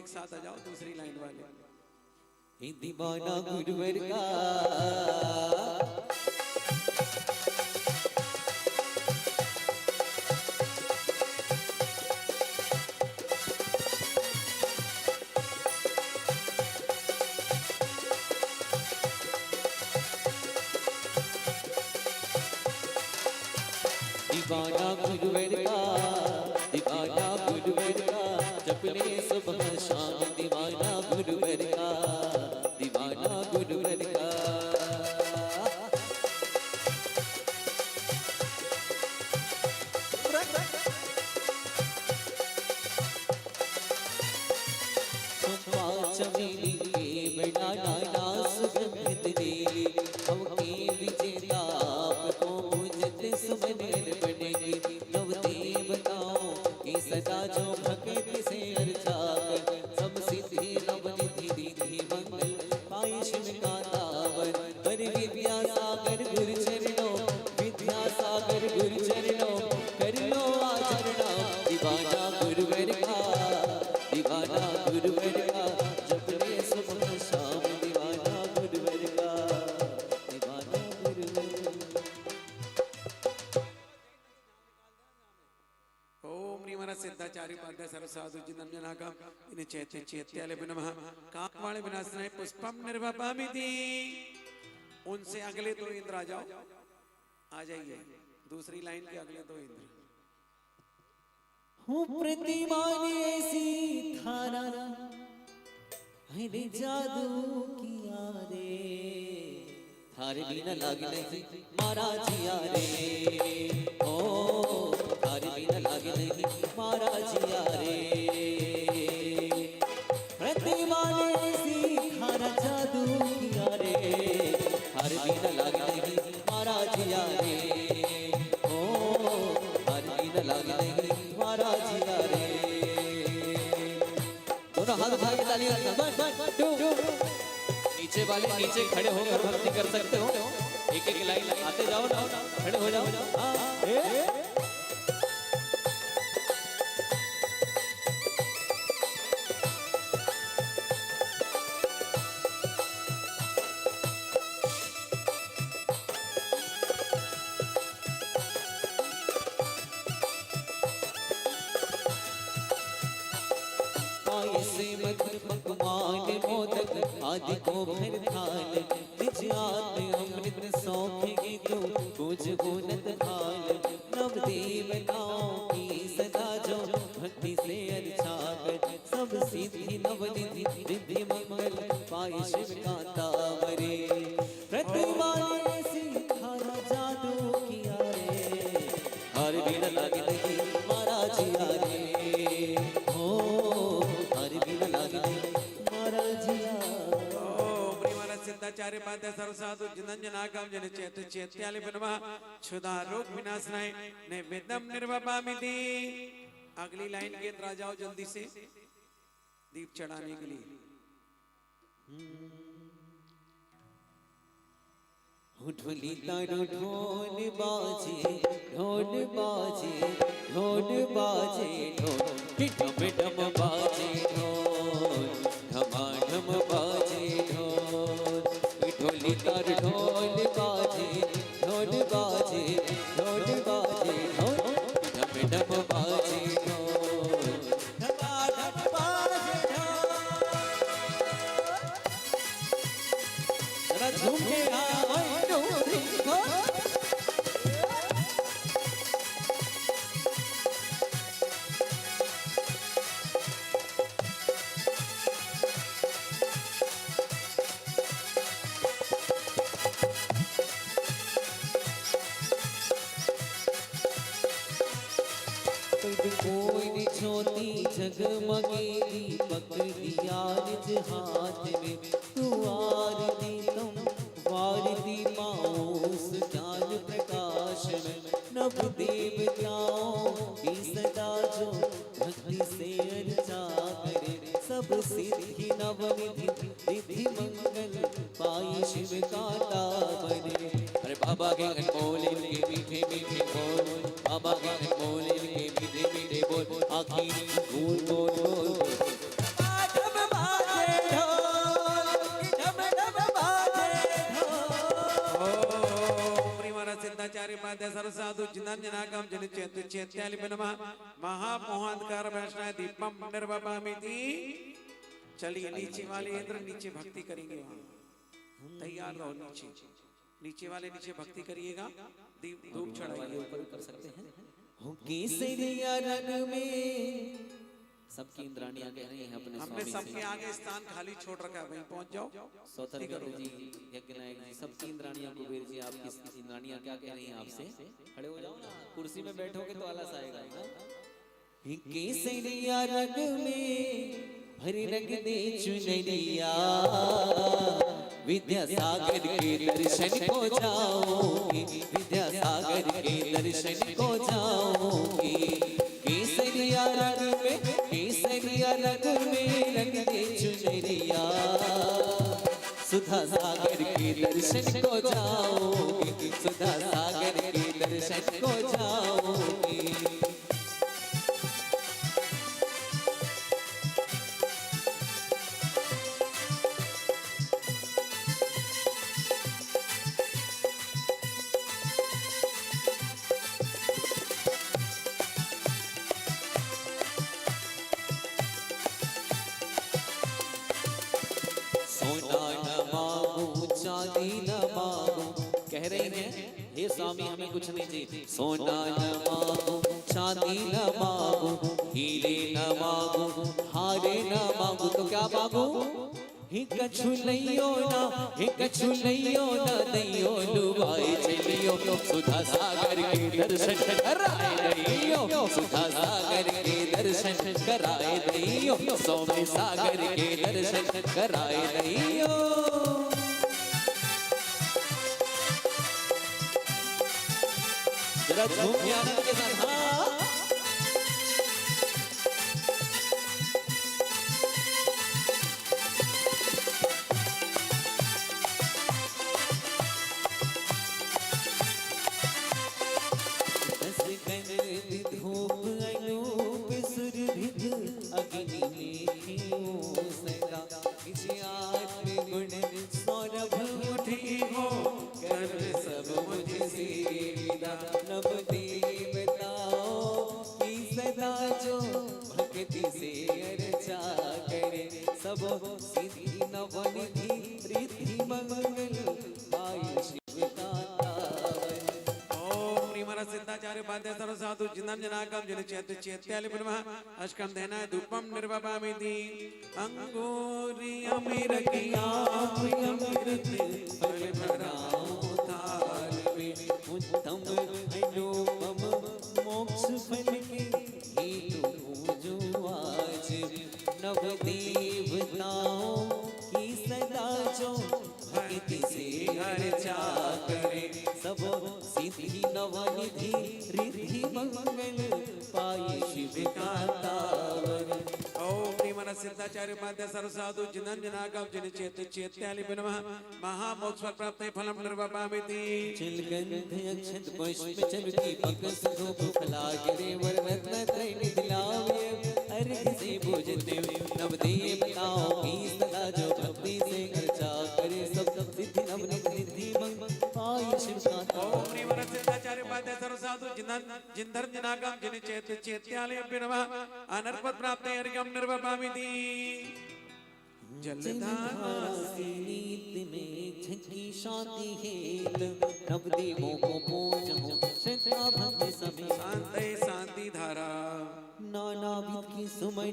एक साथ आ जाओ दूसरी लाइन वाले। दीवाना गुरुवर का दीवाना गुरुवर का, दीवाना गुरुवर का, जपने सुबह शाम दीवाना गुरुवर का, दीवाना गुरुवर का। चमेली के बड़ा नाना सुगंधित देली, हम के विजेता आपको मुझत सुमन बनेगी। नव देवताओं की सदा जो भगत से अर्चा कर, सब सिद्धि नवनिधि रिधि मंगल पाए शिव का तावर। पर विद्या सागर गुरु चरणों, विद्या सागर गुरु चरणों, कर लो आचरणा दीवाना गुरुवर का, दीवाना गुरुवर का, जपने सुबह शाम दीवाना गुरुवर का, दीवाना गुरुवर का। ओम ह्रीमन सिद्धाचार्य पाद्य सरसाधु जिनंजनाका इन चैत्य चैत्याले नमः। कामवाले विनाशनाय पुष्पम निर्वपामिति। उनसे अगले दो इंद्र आ जाओ, आ जाइए दूसरी लाइन के अगले दो इंद्र। हूँ प्रतिमा ऐसी थारा जादू किया रे, थारे बिना लागे नहीं महाराज रे, ओ थारे बिना लागे नहीं महाराज रे। प्रतिमा ऐसी थारा जादू किया रे, थारे बिना लागे नहीं महाराज रे, ओ थारे बिना लागे नहीं महाराज रे। दोनों हाथ उठा के ताली नीचे वाले नीचे खड़े होकर भक्ति कर सकते हो। एक एक लाइन आते जाओ ना, खड़े हो जाओ। से मधुर पकवान मोदक आदि को भर थाल, निज आत्म अमृत सौखेगी तो पूज गुणत हाल। नव देवताओं की सदा जो भक्ति से अर्चा कर, सब सिद्धि नवनिधि रिद्धि मंगल पाए शिव का तावरे। प्रतिमा ऐसी थारा जादू किया रे, हर बिना लागे नहीं महाराज रे, सिद्धाचार्य पाद्य सरसाधु जिनंजनाकम जन चैत्य चैत्याले नमः। क्षुधा रोग विनाशनाय नैवेद्यम निर्वपामिति। अगली लाइन के अंदर आ जाओ जल्दी से दीप चढ़ाने के लिए। ढोली तारो ढोल बाजे, ढोल बाजे, ढोल बाजे, ढोल डम डम बाजे, ढोल ढमाढम बाजे, ढोल ढोली तार ढोल बाजे, ढोल बाजे, ढोल बाजे, ढोल डम डम बाजे, ढोल ढमाढम बाजे, जरा झूम के कोई छोटी जगमगे दीपक दिया निज हाथ में, तू आरती तुम वारती माऊस ज्ञान प्रकाश में। नव देवताओं की सदा जो भक्ति से अर्चा करे, सब सिद्धि नवनिधि रिद्धि मंगल पाई शिव का तावरे। अरे बाबा के अनमोल के मीठे मीठे बोल, बाबा के अनमोल के मीठे मीठे बोल, आखिरी बोल बोल बोल। जिनान्यनाकं जिनि चैत्य चैत्यालिपि नमः महामोहांधकार वैष्णव दीपम निर्वपामिति। चलिए नीचे वाले इंद्र नीचे भक्ति करेंगे, वहां तैयार रहो। नीचे नीचे वाले नीचे भक्ति करिएगा, धूप चढ़ाइए। ऊपर कर सकते हैं। हो केसरिया रंग में सबकी इंद्राणियां कह रही हैं अपने हमने स्वामी सबके से। आगे स्थान खाली छोड़ रखा है, वहीं पहुंच जाओ। सौतरगढ़ जी, यज्ञनायक जी, सबकी इंद्राणियां, कुबेर जी, आपकी इंद्राणियां क्या कह रही हैं आपसे? खड़े हो जाओ ना, कुर्सी में बैठोगे तो आलस आएगा ना। केसरिया रंग में भरी रंग दे चुनरिया, विद्यासागर के दर्शन को जाओगे, विद्यासागर के दर्शन को जाओगे। केसरिया रंग में, केसरिया रंग में रंग दे चुनरिया, सुधा सागर के दर्शन को जाओगे, सुधा सागर के दर्शन को जाओगे। कह रहे हैं हे स्वामी हमें कुछ नहीं चाहिए। सोना न मांगो, चांदी न मांगो, हीरे न मांगो, हारे न मांगो, तो क्या मांगो? ही कछु लइयो ना, ही कछु लइयो ना दैयो, लुभाए चलियो सुधा सागर के दर्शन कराए दैयो, सुधा सागर के दर्शन कराए दैयो, स्वामी सागर के दर्शन कराए दैयो। जरा झूम के आनंद के साथ हाँ। धूप अनूप सुरभित अग्नि लेखियो सदा, किसी आत्म गुण सौरभ उठी हो कर सब मुझसे विदा। नव देवताओं की सदा जो भक्ति से अर्चा करे, सब सिद्धि नवनिधि रिद्धि मंगल पाए शिव का तावन। ओम श्रीमन सिद्धाचार्य उपाध्याय सर्व साधु जिनान्यनाकं जिनि चैत्य चैत्यालिपि नमः अष्टकं देनाय धूपं निर्वपामिति। अंगूरियमिरकियामृत फल भराओ थाल में, उत्तम अनुपम मोक्ष फल के हेतु पूजो आज। नव देवताओं की सदा जो भक्ति से अर्चा करे, सब सिद्धि नवनिधि रिद्धि मंगल पाए शिव का तावन। ओम श्रीमन सिद्धाचार्य उपाध्याय सर्व साधु जिनान्यनाकं जिनि चैत्य चैत्यालिपि नमः महामोक्ष प्राप्ते फलं निर्वपामिति। चिलगंध अक्षत पुष्प चरुकी पकस धूप फलागिरे वररत्न त्रय निधिलावे, अर्घ से पूजते नव देवताओं की सदा जो भक्ति से अर्चा करे, सब सिद्धि नवनिधि मंगल पाए शिव का तावन। ओम श्रीमन सिद्धाचार्य उपाध्याय सर्व साधु जिनान्यनाकं जिनि चैत्य चैत्यालिपि नमः अनर्पद प्राप्ते अर्घ्यं निर्वपामिति। नीति में झंकी शांति हेत, नवदेवों को पूजो श्रद्धा भक्ति समेत। शांति शांति धारा नाना विध की सुमन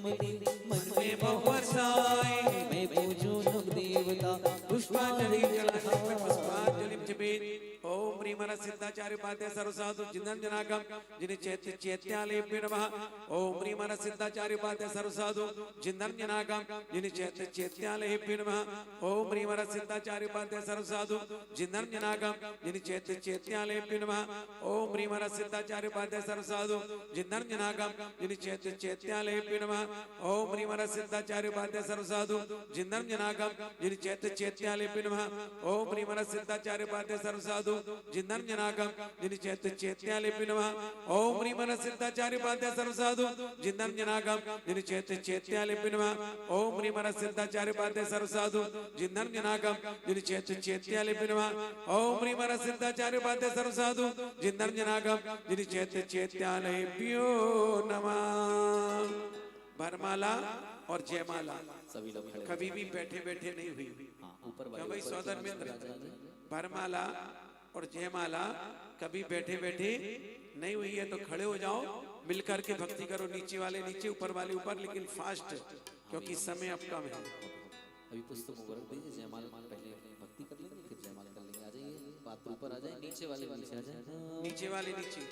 मन में बहुवर्षाए, मैं पूजो नव देवता पुष्पांजलि चढ़ाने पुष्पांजलि जपेत। ओम श्रीमन सिद्धाचार्य उपाध्याय सर्व साधु जिनान्यनाकं जिनि चैत्य चैत्यालिपि नमः ओम श्रीमन सिद्धाचार्य उपाध्याय सर्व साधु जिनान्यनाकं जिनि चैत्य चैत्यालिपि नमः ओम श्रीमन सिद्धाचार्य उपाध्याय सर्व साधु जिनान्यनाकं जिनि चैत्य चैत्यालिपि नमः ओम श्रीमन सिद्धाचार्य उपाध्याय सर्व साधु जिनान्यनाकं जिनि चैत्य चैत्यालिपि नमः ओम श्रीमन सिद्धाचार्य उपाध्याय सर्व साधु जिनान्यनाकं जिनि चैत्य चैत्यालिपि नमः ओम श्रीमन सिद्धाचार्य चारुपाद्य सर्वसाधु जिन्नम जनाकम जिन चैत्य चैत्यालिपि नमः ओम ह्रीं मन सिद्धाचार्यपाद्य सर्वसाधु जिन्नम जनाकम जिन चैत्य चैत्यालिपि नमः ओम ह्रीं मन सिद्धाचार्यपाद्य सर्वसाधु जिन्नम जनाकम जिन चैत्य चैत्यालिपि नमः ओम ह्रीं मन सिद्धाचार्यपाद्य सर्वसाधु जिन्नम जनाकम जिन चैत्य चैत्यालिप्यो नमः। वरमाला और जयमाला सभी लोग खड़े कभी भी बैठे बैठे नहीं हुई। हाँ, ऊपर क्या भाई सौदर मित्र, वरमाला और जयमाला कभी बैठे बैठे नहीं हुई है तो खड़े हो जाओ, मिलकर के भक्ति करो। नीचे वाले नीचे, ऊपर वाले ऊपर, लेकिन फास्ट क्योंकि समय अब कम है। अभी पुस्तक मुबारक दीजिए। जयमाल पहले भक्ति कर लेंगे, फिर जयमाल कर लेंगे। आ जाइए, बात ऊपर आ जाए, नीचे वाले नीचे आ जाए। नीचे वाले नीचे।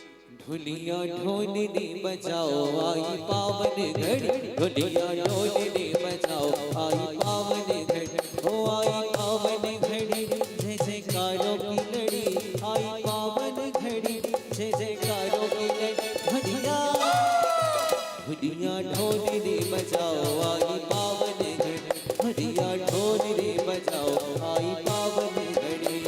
ढोलिया ढोलनी बजाओ आई पावन घड़ी, ढोलिया ढोलनी बजाओ आई पावन घड़ी, ओ आई पावन घड़ी जय जयकारों की लड़ी, आई पावन घड़ी जय जयकारों की लड़ी। ढोलिया ढोलिया ढोलनी बजाओ आई पावन घड़ी, ढोलिया ढोलनी बजाओ आई पावन घड़ी।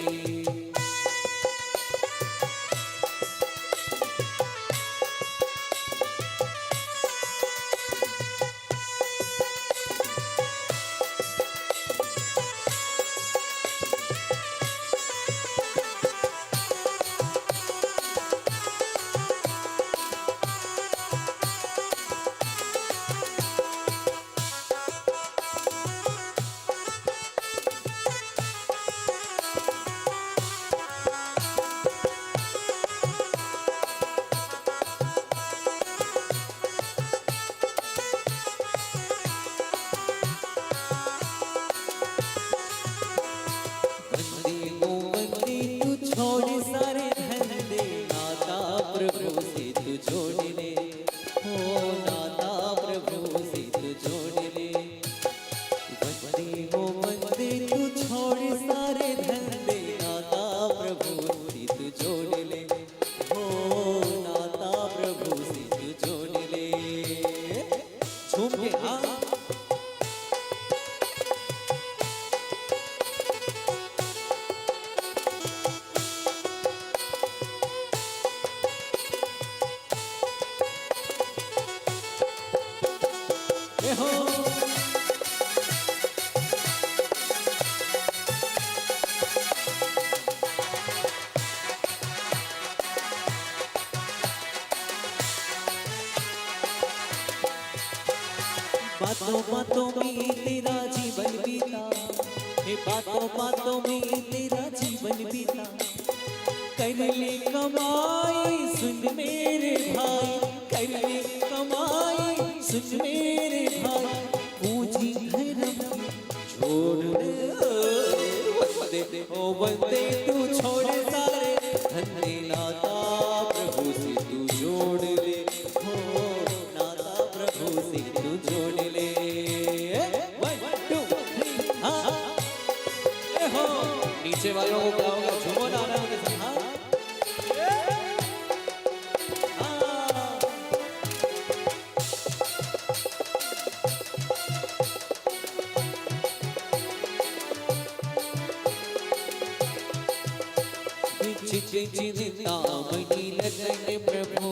बातों बातों में तेरा जीवन बीता, हे बातों बातों में तेरा जीवन बीता। कर ले कमाई सुन मेरे भाई, कर ले कमाई सुन मेरे भाई, पूंजी धर्म छोड़ दे ओ बंदे तू छोड़ सारे धंधे, नाता प्रभु से तू जोड़ ले, हो नाता प्रभु से तू जोड़ ले। 1 2 3 हाँ हो नीचे वालों को क्या होगा, झूमो नारा के साथ। हाँ चिंतामणि लगन प्रभु,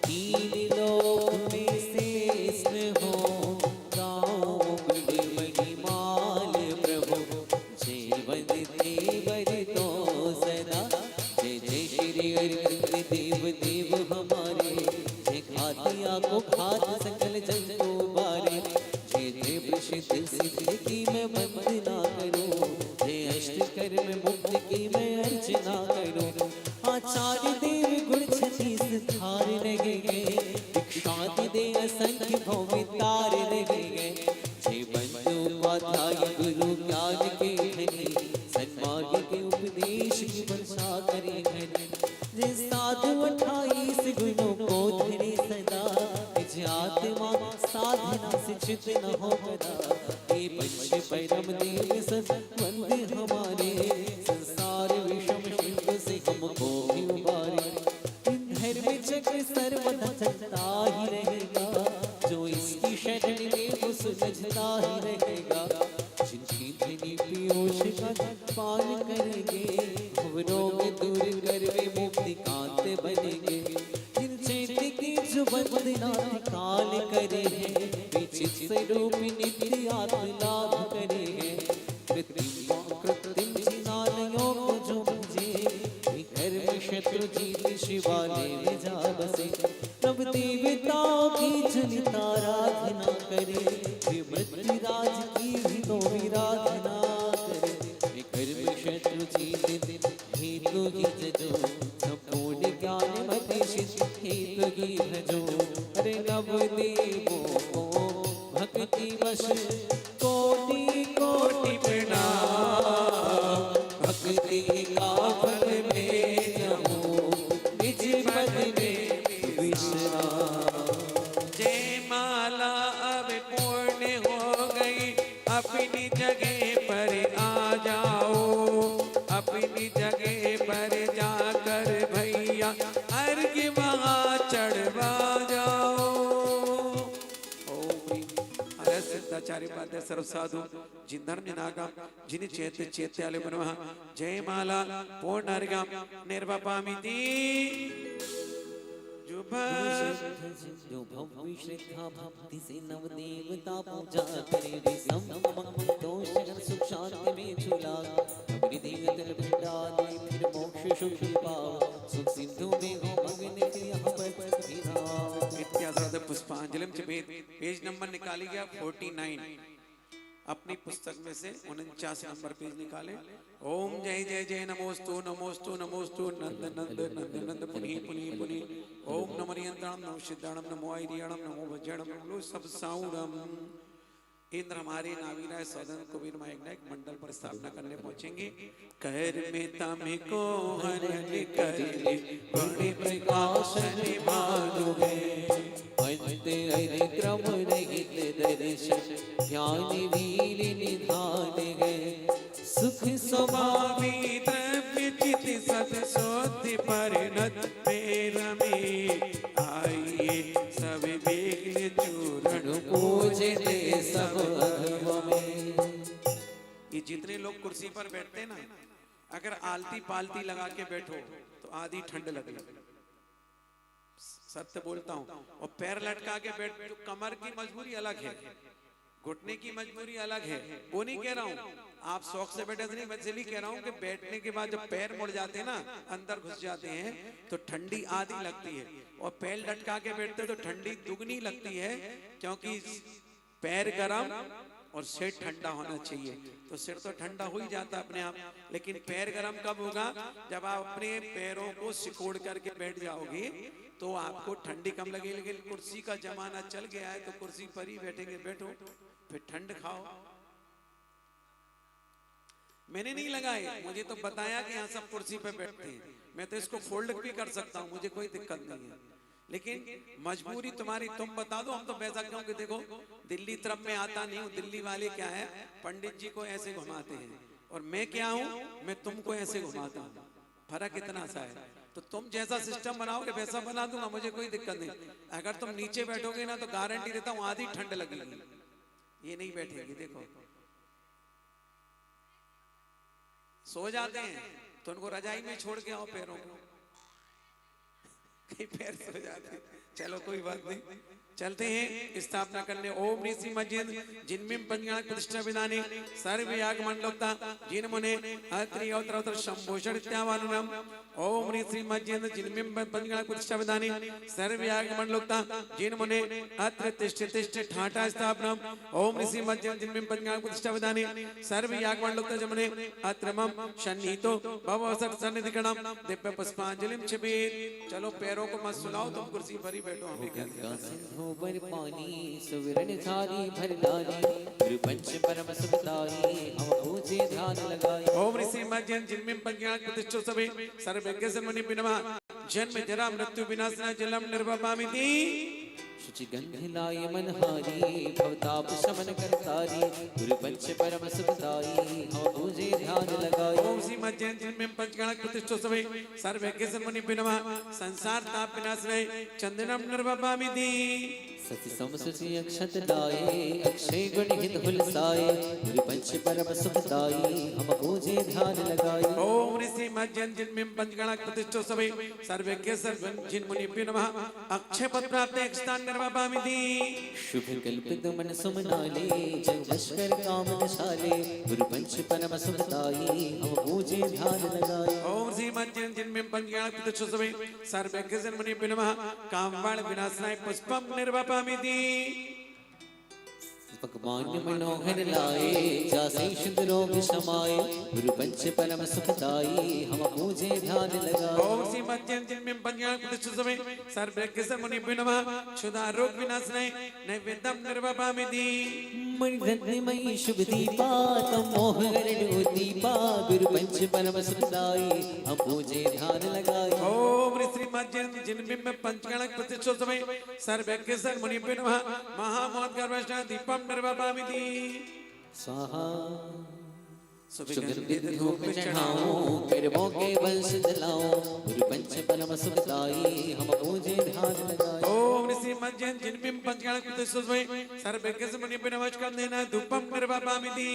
तीन लोक में श्रेष्ठ हो, गाँव बड़े बड़ी माल प्रभु, जीवन देवर तो सदा। जय जय श्री हरि देव देव हमारे, जय खातिया को खात सकल जन को बारे। जय जय प्रसिद्ध सिद्ध की मैं वंदना करूं, जय अष्ट कर्म मुक्त की मैं अर्चना करूं। आचार्य देव गुण 36 धार लगेंगे, दीक्षांत दे असंख्य भव्य तार लगेंगे। जय बंधु उपाध्याय गुरु ज्ञान के धनी, सन्मार्ग के उपदेश की वर्षा करे घनी। जय साधु 28 गुणों को धरे सदा, निज आत्मा साधना से चित न हो गदा। ये पंच परम देव सद वंदे हमारे, संसार विषम शिव से हमको भी उबारे। धर्म चक्र सर्वदा चलता ही रहेगा, जो इसकी शरण में वो सुलझता ही रहेगा। जिनकी धनी पीयूष का पान करेंगे, वे मुक्ति कांत बनेंगे। जिन चैत्य की जो वंदना काल करे हैं, विचित स्वरूप नित्य आत्म लाभ करे हैं। कृत्रिम जिनालयों को जो भजे, घर में शत्रु जीत शिवालय में जा बसे। प्रभु देवताओं की जनित आराधना करे, वे मृत्युराज की भी तो विराधना करे। घर में शत्रु जीत हेतु ही जजो, संपूर्ण ज्ञान मति हेतु ही भजो। अरे नवदेवों को भक्ति वश कोटि कोटि प्रणाम। भक्ति का फल में जमो, निज पद में विश्राम। जय माला अब पूर्ण हो गई, अपनी जगह पर आ जाओ। अपनी जगह पर जाकर भैया अर्घ वहाँ चढ़वा जाओ। हर सिद्धाचार्य पाद सर्व साधु जिन धर्म नागा जिन चैत्य चैत्यालय बनवा। जय माला पूर्ण अर्घम निर्वपामिति। जो भव्य श्रद्धा भक्ति से नव देवता पूजा करे, वे दोष सुख शांति में झूला। फिर मोक्ष सुख पाओ, सुख सिंधु में हो मग्न यहाँ पर। पुष्पांजलि पेज नंबर निकाली गया 49। अपनी पुस्तक में से 49 नंबर पेज निकाले। ओम जय जय जय नमोस्तु नमोस्तु नमोस्तु नंद नंद नंद नंद पुनि पुनि पुनि। ओम नमो रियंत्राणम नमो सिद्धाणम नमो आयरियाणम नमो वज्रणम नमो सब साउणम। इंद्र हमारे नावीरा सदन कुबीर मायक मंडल पर स्थापना करने पहुंचेंगे। कर में तम को हरण कर ले, बड़े प्रकाशन मानो है। अंतरे क्रम रहित दर्शन, ज्ञान वीर निधान है। सुख स्वभावी द्रव्य चित सत शोधि परिणत मेर में। आइए सब विघ्न चूरण पूजे सब अधर्म में। ये जितने लोग कुर्सी पर बैठते हैं ना, अगर आलती पालती लगा के बैठो तो आधी ठंड लगे। सत्य बोलता हूँ। और पैर लटका के बैठ, तो कमर की मजबूरी अलग है, घुटने की मजबूरी अलग है। वो नहीं कह रहा हूँ आप शौक से बैठे नहीं, मैं इसलिए कह रहा हूँ कि बैठने के बाद जब पैर मुड़ जाते हैं ना, अंदर घुस जाते हैं, तो ठंडी आधी लगती है। और पैर लटका के बैठते तो ठंडी दुगनी लगती है, क्योंकि पैर गरम और सिर ठंडा होना चाहिए। तो सिर तो ठंडा हो ही जाता अपने आप, लेकिन पैर गरम कब होगा? जब आप अपने पैरों को सिकोड़ करके बैठ जाओगे तो आपको ठंडी कम लगेगी। लेकिन कुर्सी का जमाना चल गया है, तो कुर्सी पर ही बैठेंगे, बैठो फिर ठंड खाओ। मैंने नहीं लगाए, मुझे तो बताया कि यहाँ सब कुर्सी पे बैठते हैं। मैं तो इसको फोल्ड भी कर सकता हूँ, मुझे कोई दिक्कत नहीं है। लेकिन मजबूरी तुम्हारी, तुम बता दो, हम तो बैठा क्यों कि देखो दिल्ली तरफ में आता नहीं हूँ। दिल्ली वाले क्या है, पंडित जी को ऐसे घुमाते हैं, और मैं क्या हूँ, मैं तुमको ऐसे घुमाता हूँ। फर्क इतना सा है। तो तुम जैसा सिस्टम बनाओगे वैसा बना दूंगा, मुझे कोई दिक्कत नहीं। अगर तुम नीचे बैठोगे ना, तो गारंटी देता हूँ आधी ठंड लगेगी। ये नहीं बैठेगी, देखो सो जाते हैं तो उनको रजाई में छोड़ के आओ पैरों को, कई पैर सो जाते। चलो कोई बात नहीं, चलते हैं स्थापना करने। ओम ऋषि मज्जिद जिनमें पंचगण प्रतिष्ठा विधानी सर्व याग मंडलोक्ता जिन मुने अत्रि अवतर संभूषण इत्यावानुनम। ओम ऋषि मज्जिद जिनमें पंचगण प्रतिष्ठा विधानी सर्व याग मंडलोक्ता जिन मुने अत्र तिष्ठ तिष्ठ ठाठा स्थापनम। ओम ऋषि मज्जिद जिनमें पंचगण प्रतिष्ठा विधानी सर्व याग मंडलोक्ता जमुने अत्र मम सन्निहितो भवसत सन्निधिगणम दिव्य पुष्पांजलिम छिबेत। चलो पैरों को मत सुलाओ, तुम कुर्सी पर ही बैठो। हमें क्या पर पानी सुवर्ण थाली भर डाली, पंच परम सुखदाई हम पूजे ध्यान लगाए। ओम ऋषि मज्जन जिनमें पंचज्ञान प्रतिष्ठो सभे सर्वज्ञ सन्मनि बिनमा जन्म जरा मृत्यु विनाशना जलम निर्वपामिति। शुचि गंध लाय मनहारी भवताप शमन करतारी, गुरु पंच परम सुखदाई हम पूजे ध्यान लगाए। ओम श्री मज्जन जिनमें पंचज्ञान प्रतिष्ठो सभे सर्वज्ञ सन्मनि बिनमा संसार ताप विनाशनाय चंदनम निर्वपामिति। सति समसुचि अक्षत लाए अक्षय गुण हित हुलसाए गुरु पंच परम सुखदाई हम पूजे ध्यान लगाए ओम ऋषि मज्जन जिनमें पंचगणक प्रतिष्ठो सभे सर्वज्ञ सर्वं जिन मुनिभ्यो नमः अक्षय पद प्राप्त स्थान निर्वापामिति शुभ कल्पित मन सुमनाले जग लश्कर काम दशाले गुरु पंच परम सुखदाई हम पूजे ध्यान लगाए ओम ऋषि मज्जन जिनमें पंचगणक प्रतिष्ठो सभे सर्वज्ञ सर्वं मुनिभ्यो नमः कामवाण विनाशनाय पुष्पम निर्वापामिति पकवान मनोहर लाए जासे शुद्ध रोग समाए गुरु पंच परम सुखदाई हम पूजे ध्यान लगाए ओम श्री मज्जन जिनमें पंचगणक प्रतिष्ठित सभे सर्वज्ञ सर्वमुनिभ्यो नमः क्षुधा रोग विनाशनाय नैवेद्यम निर्वापामिति मणिरत्नमयी शुभ दीपा तम मोह हरण दीपा गुरु पंच परम सुखदाई हम पूजे ध्यान लगाए ओम श्री मज्जन जिनमें पंचगणक प्रतिष्ठित सभे सर्वज्ञ सर्वमुनिभ्यो नमः महामोद गर्भष्टा दीपम निर्वापामिति स्वाहा सुगंधित धूप चढ़ाओ करवों के वंश जलाओ गुरु पंच परम सुखदाई हम पूजे ध्यान लगाए ओम ऋषि मज्जन जिनमें पंचगणक प्रतिष्ठित सभे सर्वज्ञ सर्वमुनिभ्यो नमः देना धूपम निर्वापामिति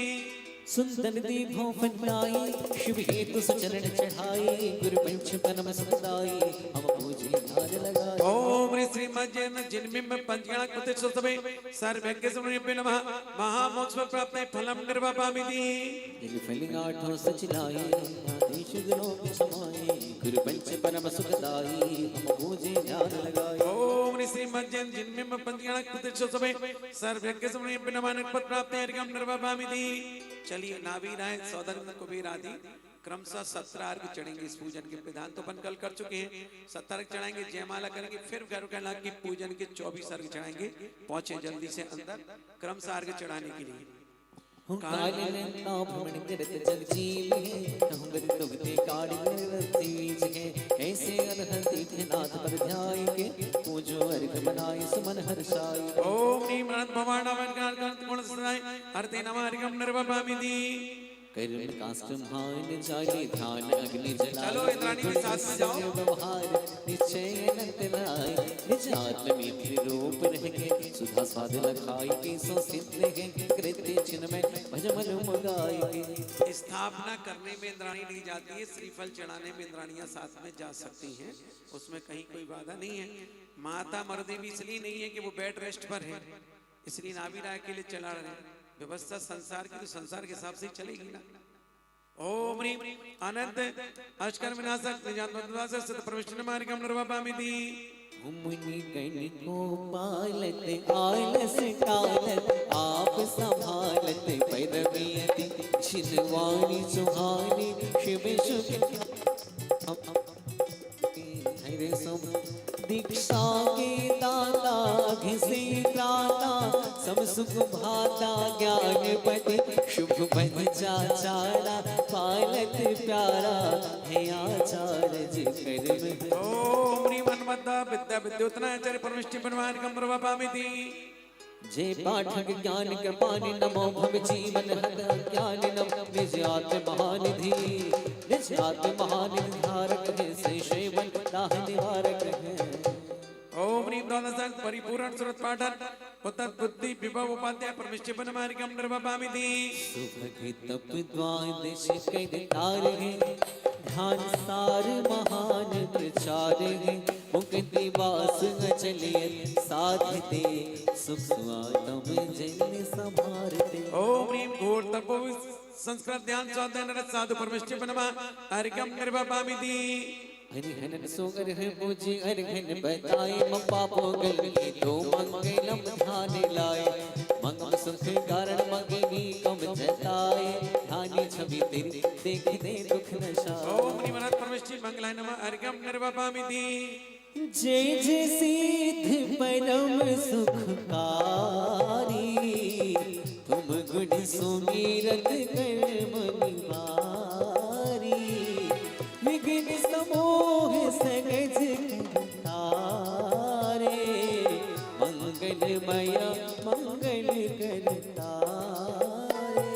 सुंदर दीपों फैलाए शिव हेतु सुचरण चढ़ाए गुरु पंच परम सुखदाई हम पूजे ध्यान लगाए ओम श्री मज्जन जिनमें पंचगणक प्रतिष्ठित सभे सर्वज्ञ सर्वमुनिभ्यो नमः महामोक्ष प्राप्त फलम निर्वापामिति फलिंग आठों सचलाए आदेश गुरों के समाए गुरु पंच परम सुखदाई हम पूजे ध्यान लगाए ओम श्री मज्जन जिनमें पंचगणक प्रतिष्ठित सभे सर्वज्ञ सर्वमुनिभ्यो नमः निष्पत प्राप्त अर्घ्यम निर्वापामिति चलिए नावीर आए सौदर कुबेर आदि क्रमशः 17 अर्घ चढ़ेंगे इस पूजन के विधान तो अपन कल कर चुके हैं 17 अर्घ चढ़ाएंगे जयमाला करेंगे फिर घर कहना की पूजन के 24 अर्घ चढ़ाएंगे पहुंचे जल्दी से अंदर क्रमशः अर्घ चढ़ाने के लिए काले ना भ्रमण करत जग जीव है कहूँगत दुगते काल रतीज है ऐसे अनहति थे नाथ पर ध्याय के पूजो अर्घ बनाए सुमन हर्षाय ओम नीम अनंत भवाना वनकार कांत गुण सदाय हरते नमः अर्घ्यम निर्वापामिति करुण काष्ठ मान जाले ध्यान अग्नि जलाए चलो इंद्राणी भी साथ में जाओ व्यवहार निश्चय अनंत लाए निज आत्म में फिर रूप रह सुधा स्वाद लखाई के सो सिद्ध है कृत्य चिन्ह में भजमल मुगाई के स्थापना करने में इंद्राणी नहीं जाती है श्रीफल चढ़ाने में इंद्राणियां साथ में जा सकती हैं उसमें कहीं कोई बाधा नहीं है माता मरदेवी इसलिए नहीं है कि वो बेड रेस्ट पर है इसलिए नावीरा के लिए चला रहे हैं व्यवस्था संसार की तो संसार के हिसाब से ही चलेगी ना ओम ह्रीम अनंत अष्कर विनाशक निजात सत परमेश्वर मार्गम निर्वापामिति मुनि गण को पालत आलस टालत आप संभालत पैदमियति छिनवाणी सुहानी शिव सुख हरे सोम दीक्षा के दाता घिसे त्राता सब सुख भाता ज्ञान पति शुभ बंचा चारा पालत प्यारा है आचार्य जी कर्म ओम ह्रीम अन्मद्दा विद्या विद्योतना आचार्य परमेश्वर बनवान कम निर्वापामिति जय पाठक ज्ञान कृपानि नमो भव जीवन हत ज्ञान नम निज आत्म महानिधि निज आत्म महानिधि धारक है से सेवन दाह निवारक है ओम ह्रीम द्वादश परिपूर्ण सुरत पाठन उतत बुद्धि विभव उपाध्याय परमेश्वर बनवान निर्वापामिति सुभग तप द्वादश कद तार है ध्यान सार महान प्रचार है मुक्ति वास अचलियत साधते सुख स्वातम जन संभारते ओम ह्रीम घोर तपो संस्कृत ध्यान स्वाध्याय नरत साधु परमेश्वर बनवा अर्घ्यम निर्वापामिति हरिहन सोगर है पूजी हरिहन बताए मम पापो गल की तो मंगलम ध्यान लाए मंगल सुख कारण मंगिनी कम जताए ध्यानी छवि तेरी देख दे दुख नशाए ओम ह्रीम अनंत परमेश्वर मंगलाय नमः अर्घ्यम निर्वापामिति जय जय सिद्ध परम सुखकारी तुम गुण सुमीरत कर मनिवारी विघ्न समोह सगज तारे मंगलमय मंगल करतारे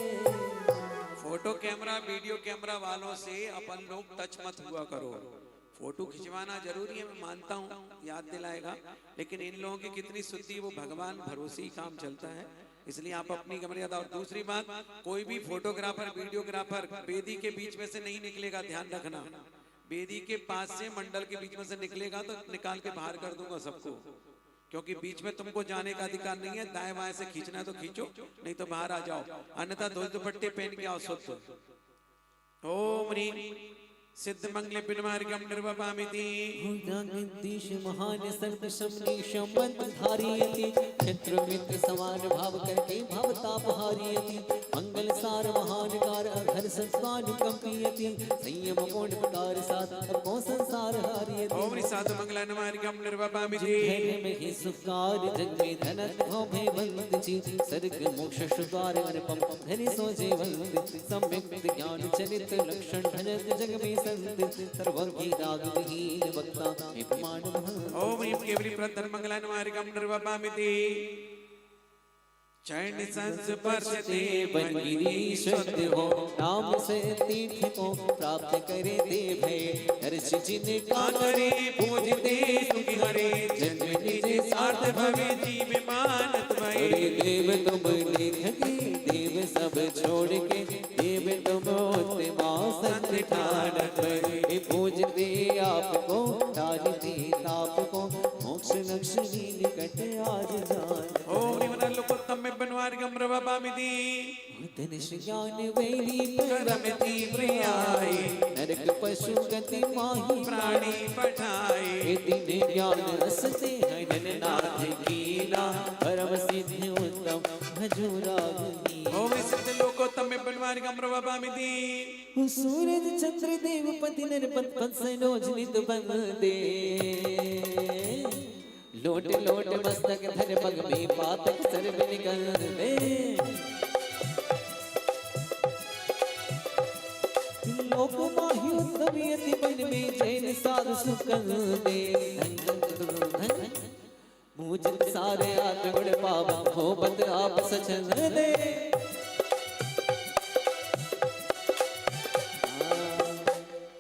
फोटो कैमरा वीडियो कैमरा वालों से अपन लोग टच मत हुआ करो फोटो खिंचवाना जरूरी है, मैं मानता हूँ, याद दिलाएगा, लेकिन इन लोगों की कितनी शुद्धि, वो भगवान भरोसे ही काम चलता है, इसलिए आप अपनी मर्यादा। और दूसरी बात, कोई भी फोटोग्राफर वीडियोग्राफर वेदी के बीच में से नहीं निकलेगा, ध्यान रखना। वेदी के पास से मंडल के बीच में से निकलेगा तो निकाल के बाहर कर दूंगा सबको, क्योंकि बीच में तुमको जाने का अधिकार नहीं है। दाएं बाएं से खींचना है तो खींचो, नहीं तो बाहर आ जाओ, अन्यथा दो दुपट्टे पहन के आओ शुद्ध। ओम ह्रीं सिद्ध मंगले बिनमार्गम निर्वपामिति। जगदीश महान सर्व शमनीशम मंत्र धारियति, शत्रु मित्र समान भाव करके भवताप हारियति, मंगल सार महान कार हर संस्थान कंपियति, संयम पूर्ण प्रकार साथ अपो संसार हारियति। ओम ह्रीं साधु मंगला नमार्गम निर्वपामिति। धैर्य में ही सुकार जग में धनत हो भय बंद जी, स्वर्ग मोक्ष द्वार अनुपम धरि सो जीवंत, सम्यक ज्ञान चरित लक्षण धनत जग में संत, सर्वज्ञ राग विहीन वक्ता हे प्रमाण महान। ओम ह्रीं केवली प्रधन मंगला नमार्गम निर्वपामिति। चरण संस्पर्शते बन गिरीश्वर हो, नाम से तीर्थ को प्राप्त करे दे भय, हर्ष जिन का करे पूजते सुखी हरे, जन्म निज सार्थ भवे जीव मानत भय। अरे देव तुम लेखके देव सब छोड़ के, देव तुम उत्तमा संत ठानत भय, पूजते आपको डालते ताप को, मोक्ष नक्ष निकट आज जान। ओम ह्रीं वनलोकोत्तम में बनवार्गम निर्वपामिति। धनुष ज्ञान वैली परमति प्रियाय, नरक पशु गति माही प्राणी पठाए। दिन ज्ञान रस से हरन नाथ कीना, परम सिद्ध उत्तम भजो रागनी। ओम ह्रीं सिद्ध लोकोत्तम में बनवार्गम निर्वपामिति। सूरज चंद्र देव पति नरपत पद सनोज नित बंदे, लोट लोट मस्तक धर पग में पातक सर्व निकल दे, लोक माहि उत्तम यति बन में जैन साधु सुकल दे। मुझ सारे आत्म गुण पावा हो बंद आप सचन दे।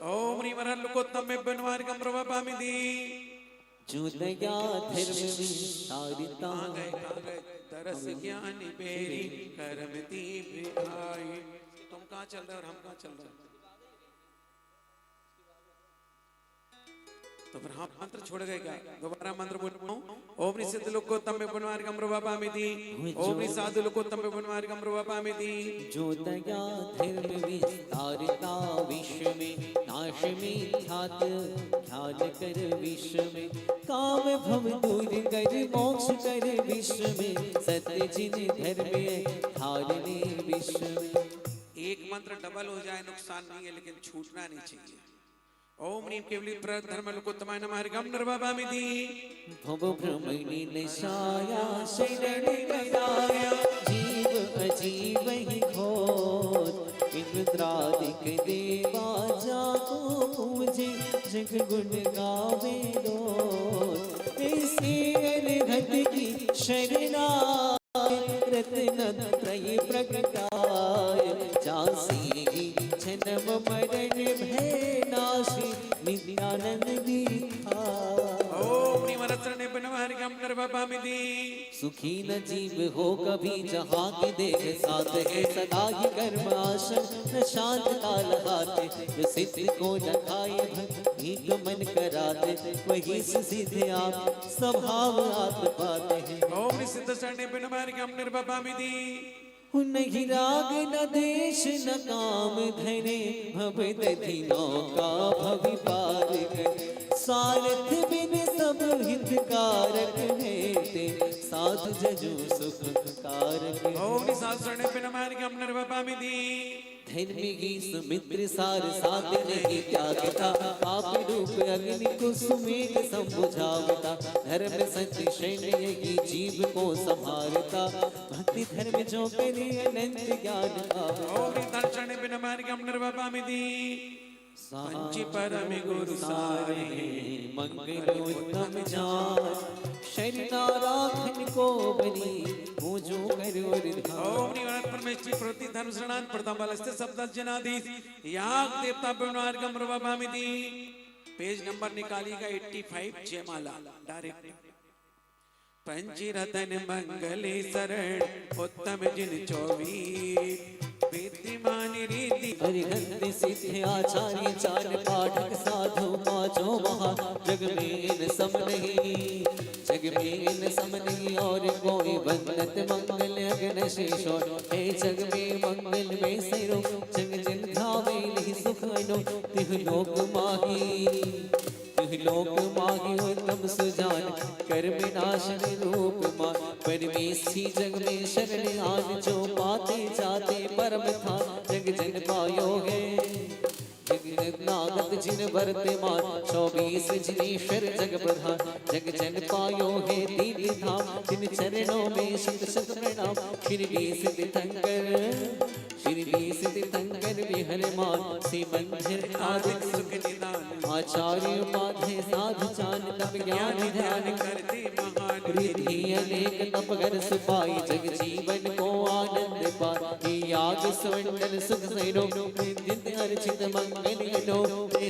ओम ह्रीं वनलोकोत्तम में बनवार्गम निर्वपामिति। जो दया धर्म विस्तारिता, तरस ज्ञान बेरी करमति प्रियाय। तुम कहाँ चल रहे हो और हम कहाँ चल रहे हैं? तो फिर हम मंत्र छोड़ गए क्या? दोबारा मंत्र बोलता हूँ। ओम ह्रीं सिद्ध लोकोत्तम में बनवार्गम निर्वपामिति। ओम ह्रीं साधु लोकोत्तम में बनवार्गम निर्वपामिति। जो दया धर्म विस्तारिता, विश्व में नाश में ख्यात ख्याल कर, विश्व में काम भव दूर कर, मोक्ष कर विश्व में, सत्य जिन धर्म धारने विश्व में। एक मंत्र डबल हो जाए नुकसान नहीं है, लेकिन छूटना नहीं चाहिए। ओम ह्रीं केवली प्रधर्म लोकोत्तमाय नमः निर्वपामिति। भव भ्रमणि निशाया शरण कराया, जीव अजीव ही घोर, इंद्रादिक देवा जाको पूजे, जग गुण गावे रोज। ऐसे अनहद की शरणाय, रत्न त्रय प्रगटाय, जासी जन्म मरण भय नाशी, नित्यानंद दीखा। ओम ह्रीं वरत्रणे बनवार्गम निर्वपामिति। सुखी न जीव हो कभी जहाँ की देख साथ है, सदा ही कर्म आशन न शांत काल हाथे, जो सिद्ध को न खाए भीख मन कराते, वही सिद्ध आप स्वभाव आत्म पाते हैं। ओम ह्रीं सिद्ध शरणे बनवार्गम निर्वपामिति। नहीं राग न देश न काम धरे, भव दधि नौका भवि पार करे, सारथ बिन सब हितकारक हेते, साधु जजु सुख कारक। ओम ह्रीं साधु शरणे बनवार्गम निर्वपामिति। धर्म ही सुमित्र सार साथ नहीं त्यागता, आप रूप अग्नि को सुमेघ संबुझावता, धर्म सत्य सैन्य ही जीव को संभारता, भक्ति धर्म जो करे अनंत ज्ञान का। ओम ह्रीं दर्शने बनवार्गम निर्वपामिति। पंच परम गुरु सारे, मंगल उत्तम जान, शरणा राखन को बनी, पूजो करो रिधान। ओम ह्रीं वरद परमेश्वरी प्रवृत्ति धर्म शरणान प्रथम बलस्ते शब्द जनाधीश, याग देवता बनवार्गम निर्वपामिति। पेज नंबर निकालिएगा 85 जयमाला डायरेक्ट। पंचरतन मंगले शरण उत्तम जिन 24 विद्यमान रीति हरिहंत सिद्ध आचार्य चार पाठक साधु पांचों महा जग में न सम नहीं, जग में न सम नहीं और कोई वंदत मंगल अगन शेषो हे जग में मंगल में सैरो जग जन धावे नहीं सुख अनो तिह लोक माही लोक माही उत्तम सुजान कर विनाशन रूप मा परमेशी जग में शरण आन जो पाते जाते परम था जग जन पायो है जग नागत जिन वर्तमान 24 जिनेश्वर जग प्रधान जग जन पायो है दीदी धाम जिन चरणों में शत शत प्रणाम शिरडी सिद्ध शंकर शिरडी सिद्ध शंकर विहरमान से मंदिर आदि सुख निदान आचार्य उपाध्याय साधु चान तप ज्ञान ध्यान करते महान रिद्धि अनेक तप कर सुपाई जग जीवन को आनंद पाई याग स्वंडल सुख सैनो नित्य अर्चित मंगल नो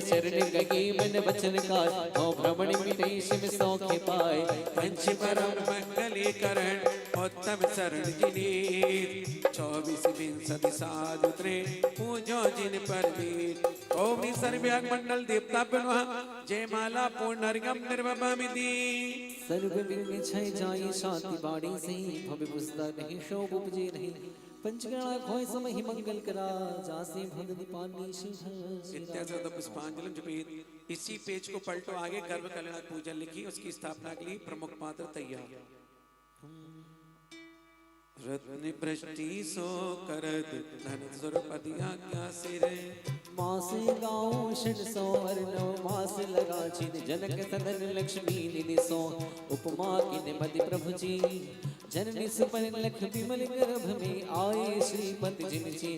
शरण गगे मन वचन काल ओ भ्रमण मिटे शिव सौख्य पाए पंच परम मंगले करण उत्तम शरण जिनी 24 विंशति साधु त्रे पूजो जिन पर वीर ओम सर्व्याग मंडल देवता नमः जयमाला पूर्णर्गम निर्वपामिति सर्व विघ्न क्षय जाए शांति बाणी से भव्य पुस्ता नहीं शोभ उपजे नहीं पंचगणा खोय समय मंगल करा जासे भगति पानी शिव इत्यादि पुष्पांजलि जपित। इसी पेज को पलटो आगे गर्भ कल्याण पूजन लिखी उसकी स्थापना के लिए प्रमुख पात्र तैयार। रत्न भ्रष्टि सो करत धन सुरपदिया क्या सिरे मासे गाँव षड सौ अर्णव मास लगा छिन जनक सदन लक्ष्मी निधि सो उपमा किन मति प्रभु जी जननी सुपन लख विमल गर्भ में आए श्रीपति जिन जी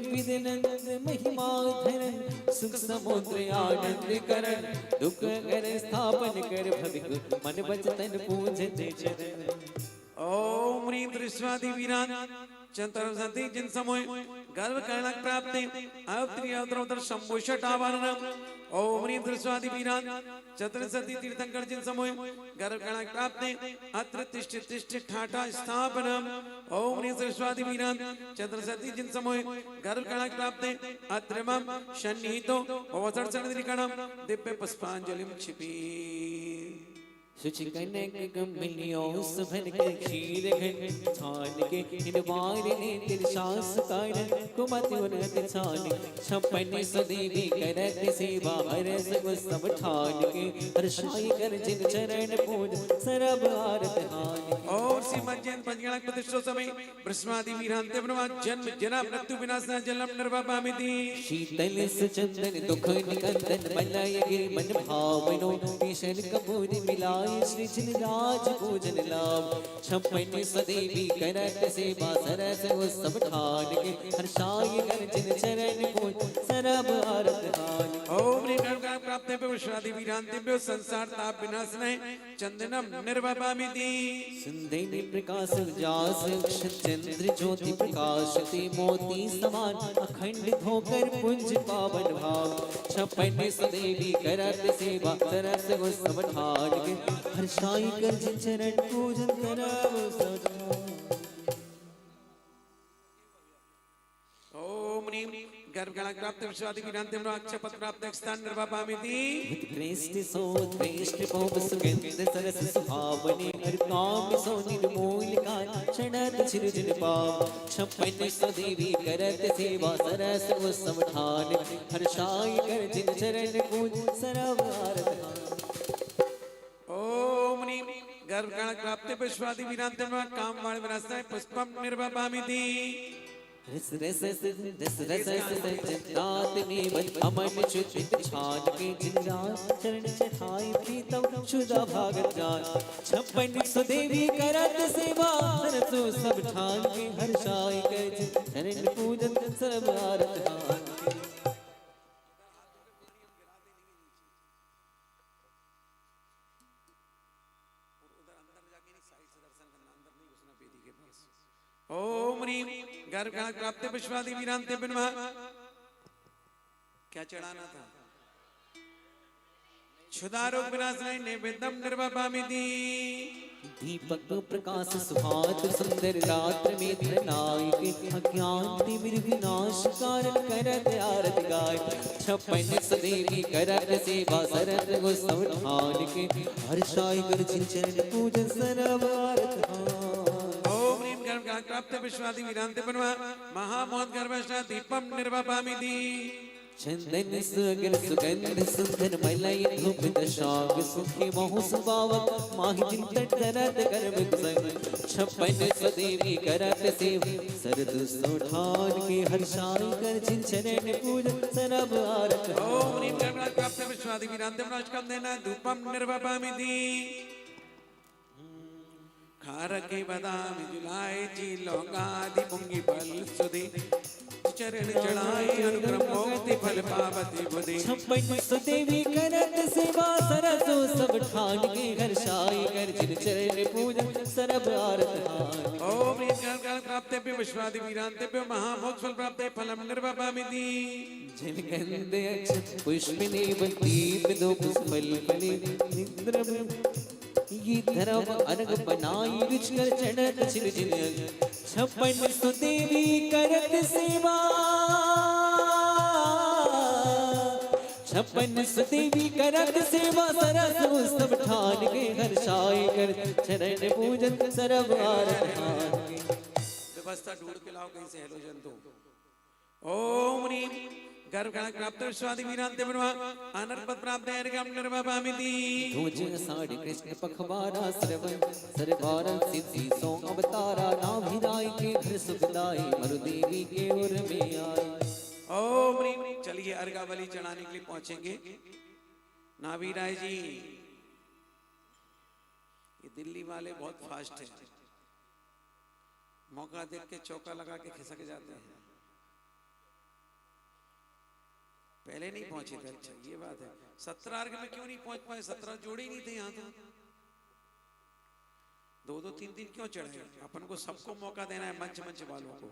विदनंद महिमा धरन सुख समुद्र आनंद करण दुख कर स्थापन कर भविक मन बचतन पूजते चरण ओम ह्रीं दृश्वादि वीरान चंतर सती जिन समय गर्भ कर्ण प्राप्ति अवतरी अवतरोत्तर शंभुषट आवाहनम ओम ह्रीं दृश्वादि वीरान चतर सती तीर्थंकर जिन समय गर्भ कर्ण प्राप्ति अत्र तिष्ठ तिष्ठ ठाठा स्थापनम ओम ह्रीं दृश्वादि वीरान चतर सती जिन समय गर्भ कर्ण प्राप्ति अत्र मम सन्निहितो अवसर सन्निधिकरणम दिव्य पुष्पांजलिम क्षिपी शुचि कनक गम्भीर्यो सुभन के क्षीर घन छान के हिनवार ने तिरशास कारण कुमति उन्नत छान छप्पन सदेवी करत सेवा हरस सब ठान के हर्षाई कर जिन चरण पूज सरब आरत हान और श्रीमद जैन पंचगणक प्रतिष्ठो समय ब्रह्मादि वीरांते ब्रह्मा जन्म जना मृत्यु विनाशना जन्म निर्वापामिति शीतल सुचंदन दुख निकंदन मलय गिर मन भावनो किशन कपूर मिलाय श्री जिन राज पूजन लाभ छप्पन सदेवी करत सेवा सरस सब ठान के हर्षाय कर जिन चरण पूज सरब आरत हान ओम निकर्षण प्राप्ते पे विश्वादि वीरांते संसार ताप विनाशनाय चंदनम निर्वापामिति सुंदर प्रकाश जास चंद्र ज्योति प्रकाशते मोती समान अखंड धोकर पुंज पावन भाव छप्पन सदेवी करत सेवा सरस सब ठान के हर्षाई कर जिन चरण पूजन करब सदा ओम ह्रीं गर्भगण प्राप्त विश्वादि वीरांते अक्षय पद प्राप्त स्थान निर्वापामिति उत्कृष्ट सोत्कृष्ट पौप सुगंध सरस सुहावने हर काम सो निर्मूल काल क्षणत चिरजन पाव छप्पन सदेवी करत सेवा सरस सब ठान हर्षाय कर जिन चरण पूज सरब आरत ओम ह्रीं गर्भगण प्राप्त विश्वादि वीरांते कामवाण विनाशनाय पुष्पम निर्वापामिति रस रस रस रस चिंतात निवन अमन चित छान के जिनरा चरण चढ़ाई प्रीतम शुदा भागत जान छप्पन सुदेवी करत सेवा सरसो सब ठान के हर्षाय कर चरण पूजन सब आरत हान ओम ह्रीं गर्भगण प्राप्त विश्वादि वीरांते ब्रह्मा क्या चढ़ाना था क्षुधारोग विनाशनाय नैवेद्यम निर्वपामिति दीपक प्रकाश सुहात सुंदर रात्र में धनायक अज्ञान तिमिर विनाश कारण करत आरत गाय 56 सदेवी करत सेवा सरत गो सब ठान के हर्षाय कर चिंचन पूजन सरव आरत ओम ह्रीं गर्भ प्राप्त विश्वादि विरांते बनवा महामोहन गर्भष्टा दीपम निर्वपामिति चंदन सुगंध सुगंध सुंदर मलय धूप दशांग सुखी महु सुबावक माहि चिंतन तरत गर्भ संग 56 सदेवी करत सेव सरद सोठान के हर्षाय कर चिंचन पूजन सरब आरत ओम ह्रीं गर्भ प्राप्त विश्वादि विरांते बनवा देना धूपम निर्वपामिति खारके बदामी जुलाए जी लौंगादि पुंगी फल सुधि चरण चढ़ाई अनुक्रम मोक्ति फल पावती बुधि 56 सदेवी करत सेवा सरसो सब ठान के हर्षाय कर चिंचन पूजन सरब आरत ओम ह्रीं गर्भ प्राप्तेभ्यो विश्वादि विरांतेभ्यो महामोक्ष फल प्राप्ते फलम निर्वपामिति जलगंध अक्षत पुष्पिनी दीप दो पुष्पल फले निद्र ये धर्म अनग बनाई रुच कर चढ़त छिल जिन 56 सुदेवी करत सेवा 56 सुदेवी करत सेवा सरस सब ठान के हर्षाय कर चरण पूजन सरब आरत व्यवस्था ढूंढ के लाओ कहीं से हेलोजन तो ओम ह्रीं गर्भ प्राप्त विश्वादि विरांते बनवा अनर्पद प्राप्त अर्घ्यम निर्वपामिति भोज साढ़ कृष्ण पखवारा श्रवण सरबारन सिद्धि सो अवतारा नाभिराय के घर सुखदाई मरुदेवी के ओर में आए ओम ह्रीं चलिए अर्घावली चढ़ाने के लिए पहुंचेंगे नाभिराय जी ये दिल्ली वाले बहुत फास्ट है मौका देख के चौका लगा के खिसक जाते हैं पहले नहीं पहुंचे थे अच्छा ये बात है 17 अर्घ में क्यों नहीं पहुंच पाए 17 जोड़े ही नहीं थे यहाँ तो 2-2 3-3 क्यों चढ़े अपन को सबको मौका देना है मंच मंच वालों को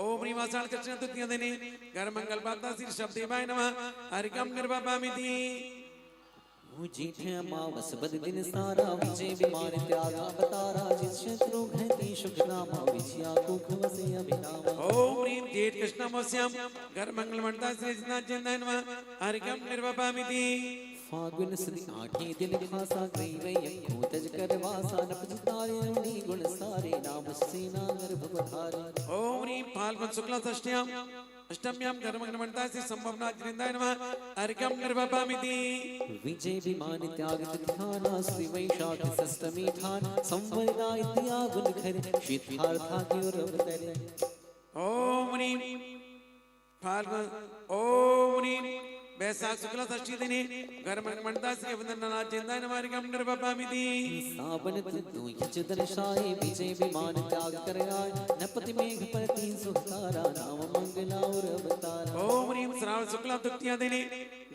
ओम ह्रीं आषाढ़ कृष्ण तृतीया दिने घर मंगल पाता श्री शब्देवाय नमः अर्घ्यम निर्वपामिति जेठ अमावस बद दिन सारा विजय विमान त्यागा बतारा जिस शत्रु घटी सुख नामा विजया को खवसे अभिनाम ओम ह्रीं जेठ कृष्णामास्याम घर मंगल मंडता श्री जितना जिंदाय नमः अर्घ्यम निर्वपामिति फागुन सुदी आठे दिन खासा गई वै तज कर वासा नपज तारे रमणी गुण सारे नाम सेना गर्भ पधारे ओम ह्रीं फाल्गुन शुक्ला षष्ठ्याम अष्टम्याम घर मंगल मंडता श्री संभवनाथ जिंदाय नमः अर्घ्यम निर्वपामिति विजय विमान त्याग ध्याना श्री वैशाख षष्ठमी ठान संवरदा इत्या गुण खर शीतलार्था की ओर अवतरे ओम ह्रीं फाल्गुन ओम ह्रीं वैशाख शुक्ला षष्ठी दिने घर मंडता श्री अवंदनाथ जिंदाय नमः अर्घ्यम निर्वपामिति सावन तु यच दर्शाए विजय विमान त्याग कर आए नपति मेघ परति सुतारा नाम मंगला और अवतारा ओम ह्रीं श्रावण शुक्ला तृतीया दिने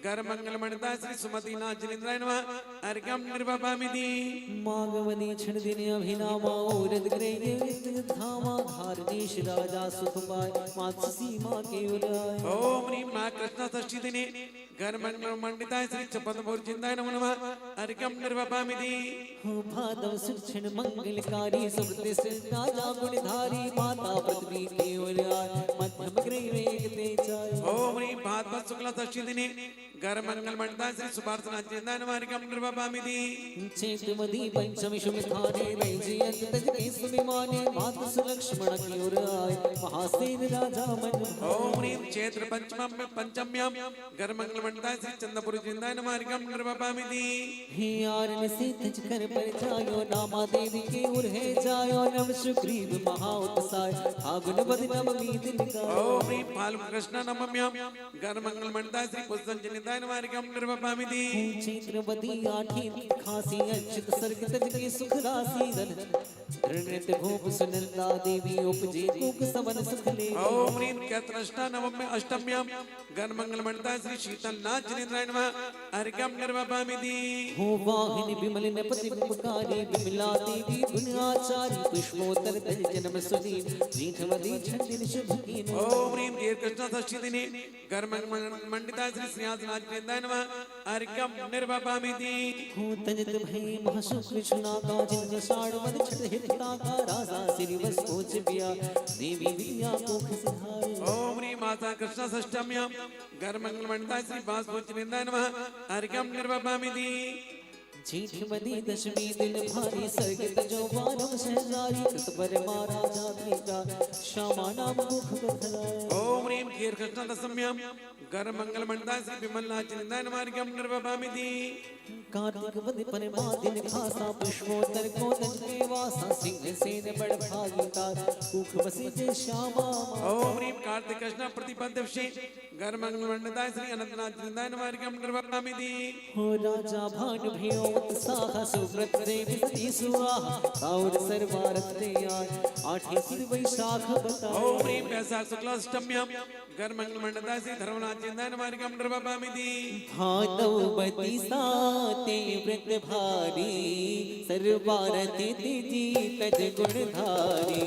घर मंगल मंडता श्री सुमतिनाथ जिनेन्द्राय नमः अर्घ्यम निर्वपामिति माघवनी क्षण दिन अभिनामा औरद ग्रह धामा धारणेश राजा सुख पाए मात सीमा के उराए ओम ह्रीं माँ कृष्ण षष्ठी दिने घर मंगल मंडिता श्री चपदपुर जिंदाय नमः अर्घ्यम निर्वपामिति हो भादव सुक्षण मंगलकारी सुब्रत राजा गुणधारी माता पृथ्वी के उराए मध्यम ग्रह वेग तेजाय ओम ह्रीं भाद्रपद शुक्ला षष्ठी दिने घर मंगल मंडता श्री सुभाषनाथ जिंदाय नमः अर्घ्यम निर्वपामिति चेतमदी पंचमी शुभ स्थाने रैजी तज के सुविमाने मात सुलक्ष्मण की ओर आए महासेन राजा मन ओम ह्रीं चैत्र पंचम्याम घर मंगल मंडता श्री चंद्रपुर जिंदाय नमः अर्घ्यम निर्वपामिति हे आरन से तज कर पर जायो नामा देवी के ओर है जायो नव सुग्रीव महाउत्साह फागुन बद नवमी दिन का ओम ह्रीं फाल्गुन कृष्ण नवम्याम घर मंगल मंडता श्री पुष्पन जिंदाय नमः अर्घ्यम निर्वपामिति चैत्रवती आठी खासी अच्युत सर्ग तज के सुख राशि धन ऋणित भूप सुनंदा देवी उपजे कुक सवन सुख ले ओम ह्रीं कैत्रष्टा नवम्य अष्टम्याम घर मंगल मंडता श्री शीतलनाथ जिनेन्द्राय नमः अर्घ्यम निर्वपामिति हो वाहिनी विमल नपति पुकारी विमला देवी गुण आचारी पुष्पोत्तर तज जन्म सुनी जेठवती छंदिन शुभ कीन ओम ह्रीं कृष्ण षष्ठी दिने घर मंडिता श्री श्रीनाथ नाथ नमः अर्घ्यं निर्वपामिति तजत भई महासुख कृष्णा का जिन साड़ मन छत हिता का राजा श्री बस पहुंच गया देवी विद्या को खसहाय ओम ह्रीं माता कृष्ण षष्ठम्यां घर मंगल मंडता श्री बास पूजनिंदा नमः अर्घ्यं निर्वपामिति जेठ मदी दशमी दिन भारी सर्ग तजो बारम सहजारी कृत पर महाराजा का श्यामा नाम मुख बदलाए ओम ह्रीं खीर कृष्ण दशम्यां घर मंगल मंडता श्री विमलनाथ निंदा नमः अर्घ्यं निर्वपामिति कार्तिक वद पर दिन खासा पुष्पोत्तर को तज के वासा सिंह सेन बड़ भागीता मुख बसी जे श्यामा ओम ह्रीं कार्तिक कृष्ण प्रतिपदवशी घर मंगल मंडता श्री अनंतनाथ निंदा नमः अर्घ्यं निर्वपामिति हो राजा भानु भयो उत्साह सुव्रत देवी सती सुवाहा और सर्वारत दे आठे सिर वैशाख बताए ओम ह्रीं वैशाख शुक्ल अष्टम्यां घर मंगल मंडता श्री धर्मनाथ निंदा नमः अर्घ्यं निर्वपामिति भानवती साते व्रत भारी सर्वारत तेजी तज गुणधारी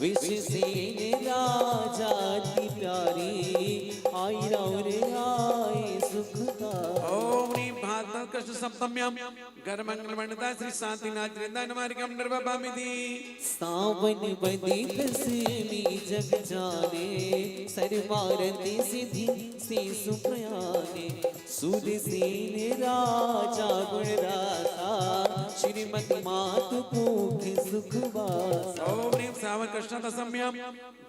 विश्वसेन राजा की प्यारी आई राउर आए सुखदा ओम ह्रीं भाद्रपद कृष्ण सप्तम्यां घर मंगल मंडता श्री शांतिनाथ निंदा नमः अर्घ्यं निर्वपामिति सावन बदी दसमी जग जाने सर्वारती सिद्धि से सुप्रयाने सुरसेन राजा गुणराता श्रीमती मातु पूख सुखवासा ओम ह्रीं सावन कृष्ण दशम्यां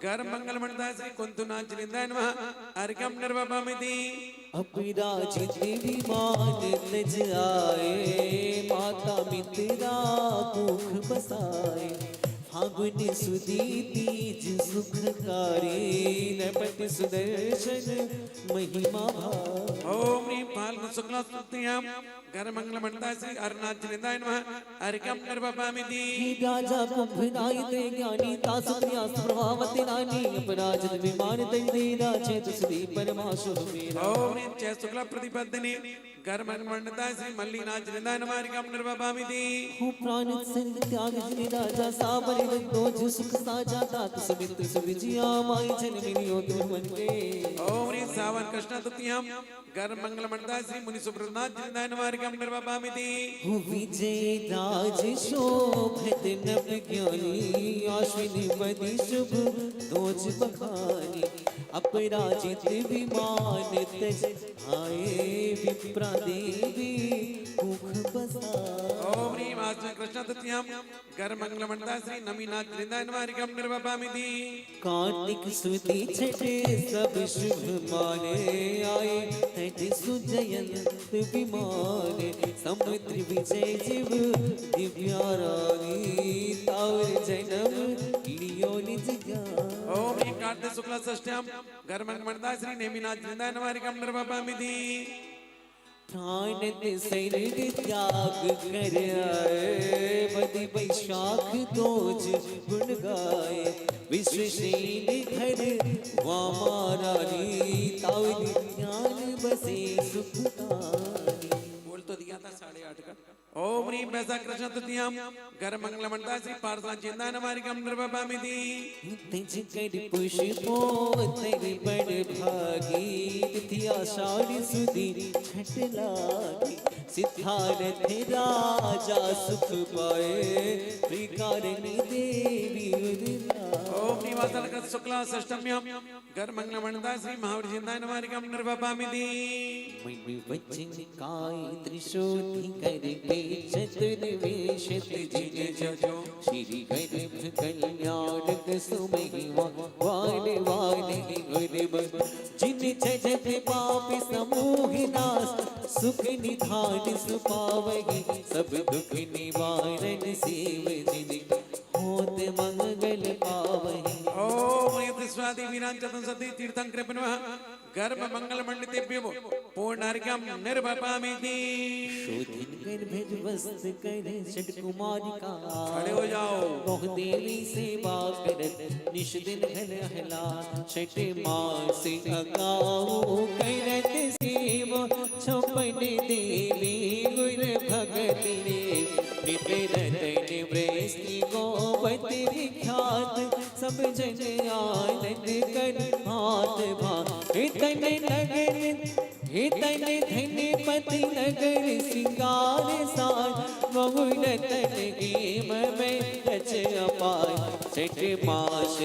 घर मंगल मंडता श्री कुंतुनाथ निंदा नमः अर्घ्यं निर्वपामिति अपराजित विमान तज आए माता मित्रा मुख बसाए फागुन सुदी तीज सुखकारी नपति सुदर्शन महिमा भाव ओम ह्रीं फाल्गुन शुक्ल तृतीयां घर मंगल मंडता श्री हरनाथ निंदा नमः अर्घ्यं निर्वपामिति राजा कुंभनाय ते ज्ञानी तासुप्रिया प्रभावती रानी अपराजित विमान तय राजे तुसरी परमाशु मेरा ओम ह्रीं चैत्र शुक्ल प्रतिपदिनी घर मंगल मंडता श्री मल्लिनाथ निंदा नमः अर्घ्यं निर्वपामिति हो प्राण संग त्याग जिने राजा साबर दोज सुख साजा तात सुमित सुविजिया माई जन मिलियो तुमन के ओम ह्रीं सावन कृष्ण तृतीयां घर मंगल मंडता श्री मुनि सुब्रतनाथ निंदा नमः अर्घ्यं निर्वपामिति हो विजय राज शोभित नव ज्ञानी आश्विनी बदी शुभ दोज बखानी अपराजित विमान तज आए विप्रा देवी मुख बसा ओम ह्रीं आश्विन कृष्ण तृतीयां घर मंगल मंडता श्री नमीनाथ निंदा नमः अर्घ्यं निर्वपामिति कार्तिक सुदी छठे सब शुभ माने आए तज सुजयंत विमाने समुद्र विजय जीव दिव्या रानी तावर जन्म लियो निज ज्ञान ओम ह्रीं कार्तिक शुक्ल षष्ठ्यां घर मंगल मंडता श्री नेमिनाथ निंदा नमः अर्घ्यं निर्वपामिति प्राण सर्ग त्याग कर आए बदी वैशाख दोज गुण गाए विश्वसेन घर वामा रानी तावली ज्ञान बसे सुखदानी बोल तो दिया था 8:30 का ओम ह्रीं वैशाख कृष्ण तृतीयां घर मंगल मंडता श्री पार्थ निंदा नमः अर्घ्यं निर्वपामिति तज कर पुष्पो तर बड़ भागी तिथि आषाढ़ सुदी छठ लागी सिद्धार्थ राजा सुख पाए त्रिकारिणी देवी उदिता ओम ह्रीं वासलक शुक्ल षष्ठम्यां घर मंगल मंडता श्री महावीर निंदा नमः अर्घ्यं निर्वपामिति मणि वचन काय त्रिशोधि कर चतुर्वेश जिन जजो श्री गर्भ कल्याणक सुमहिमा वाल वाल गुरब जिन जजत पाप समूह नाश सुख निधान सुपावहि सब दुख निवारण सेव जिन होत मंगल पावहि ओम ह्रीं त्रिस्वाति वीरां चतुंसति तीर्थं कृपणवः गर्भ मंगल मंडितेभ्यो पूर्ण अर्घ्यं निर्वपामिति शोधिन कर भेज वस्त कर षट कुमारिका खड़े हो जाओ बहु देवी सेवा करत निश दिन घन हला षट मास अगाओ करत सेवा छपन देवी गुर भगत रे नित रतन वृष्टि गोवत विख्यात सब जन आनंद कर हाथ भा तन लगन हे धन धन पति नगर सिंगार सार बहुरतन गेम में रच अपार छठ मास